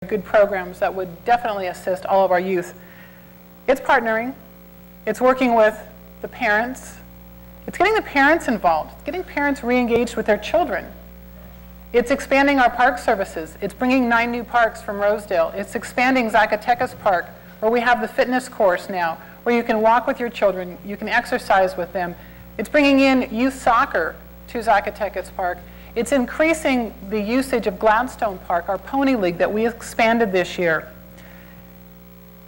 good programs that would definitely assist all of our youth. It's partnering. It's working with the parents. It's getting the parents involved. It's getting parents re-engaged with their children. It's expanding our park services. It's bringing 9 new parks from Rosedale. It's expanding Zacatecas Park, where we have the fitness course now, where you can walk with your children, you can exercise with them. It's bringing in youth soccer to Zacatecas Park. It's increasing the usage of Gladstone Park, our pony league that we expanded this year.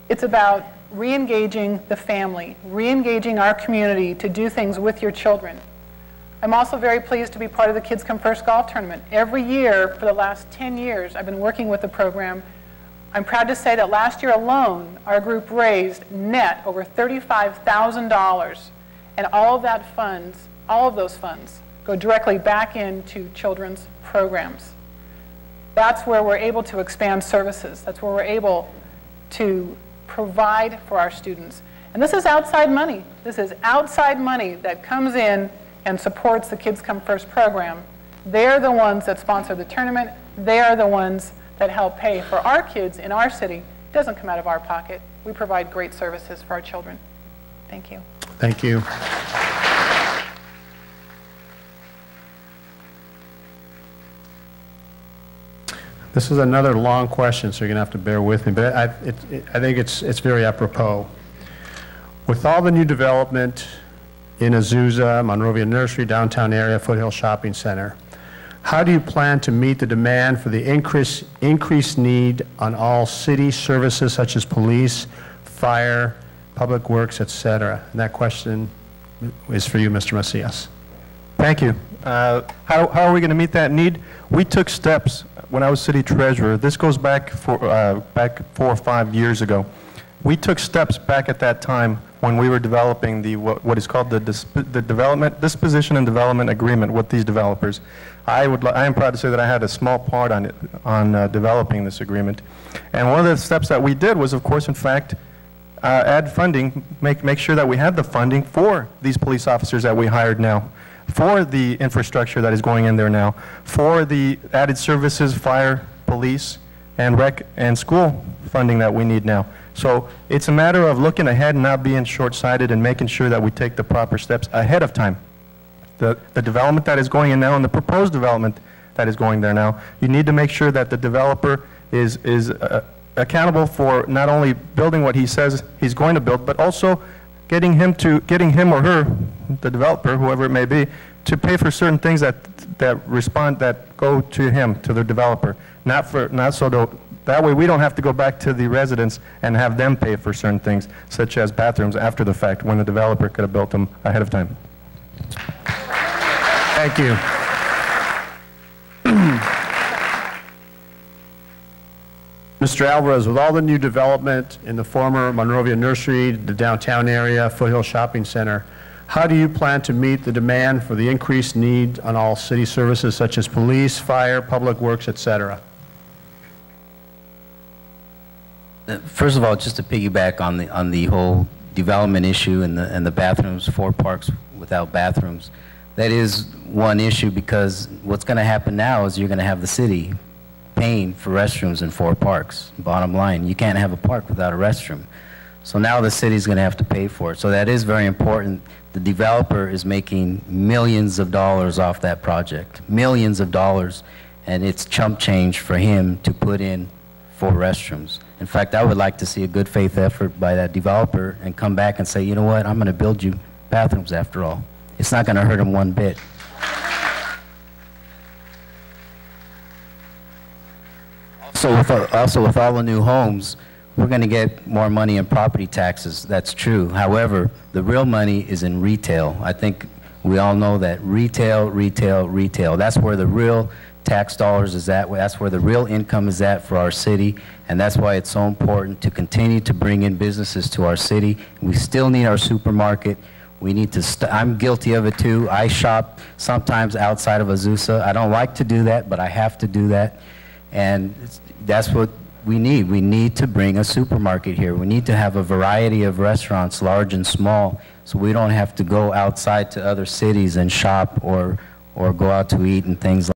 It's about re-engaging the family, re-engaging our community to do things with your children. I'm also very pleased to be part of the Kids Come First golf tournament. Every year for the last 10 years I've been working with the program. I'm proud to say that last year alone our group raised net over $35,000, and all of those funds go directly back into children's programs. That's where we're able to expand services. That's where we're able to provide for our students. And this is outside money. This is outside money that comes in and supports the Kids Come First program. They're the ones that sponsor the tournament. They are the ones that help pay for our kids in our city. It doesn't come out of our pocket. We provide great services for our children. Thank you. Thank you. This is another long question, so you're going to have to bear with me, but I think it's very apropos. With all the new development in Azusa, Monrovia Nursery, downtown area, Foothill Shopping Center, how do you plan to meet the demand for the increased need on all city services such as police, fire, public works, etc.? And that question is for you, Mr. Macias. Thank you. How are we going to meet that need? We took steps when I was city treasurer. This goes back 4 or 5 years ago. We took steps back at that time when we were developing the what is called the disposition and development agreement with these developers. I am proud to say that I had a small part on it, developing this agreement. And one of the steps that we did was, of course, in fact, add funding, make sure that we had the funding for these police officers that we hired now, for the infrastructure that is going in there now, for the added services, fire, police, and rec and school funding that we need now. So it's a matter of looking ahead and not being short-sighted and making sure that we take the proper steps ahead of time. The development that is going in now and the proposed development that is going there now, you need to make sure that the developer is accountable for not only building what he says he's going to build, but also getting him or her, the developer, whoever it may be, to pay for certain things that go to him, to the developer. That way we don't have to go back to the residents and have them pay for certain things, such as bathrooms after the fact, when the developer could have built them ahead of time. Thank you. Mr. Alveraz, with all the new development in the former Monrovia Nursery, the downtown area, Foothill Shopping Center, how do you plan to meet the demand for the increased need on all city services such as police, fire, public works, etc.? First of all, just to piggyback on the whole development issue and the bathrooms, 4 parks without bathrooms, that is one issue, because what's going to happen now is you're going to have the city paying for restrooms in 4 parks. Bottom line, you can't have a park without a restroom. So now the city's going to have to pay for it. So that is very important. The developer is making millions of dollars off that project, millions of dollars, and it's chump change for him to put in 4 restrooms. In fact, I would like to see a good faith effort by that developer and come back and say, you know what, I'm going to build you bathrooms after all. It's not going to hurt him one bit. Also with all the new homes, we're going to get more money in property taxes. That's true. However, the real money is in retail. I think we all know that retail. That's where the real tax dollars is at. That's where the real income is at for our city, and that's why it's so important to continue to bring in businesses to our city. We still need our supermarket. We need to, I'm guilty of it too. I shop sometimes outside of Azusa. I don't like to do that, but I have to do that. And that's what we need. We need to bring a supermarket here. We need to have a variety of restaurants, large and small, so we don't have to go outside to other cities and shop or go out to eat and things like that.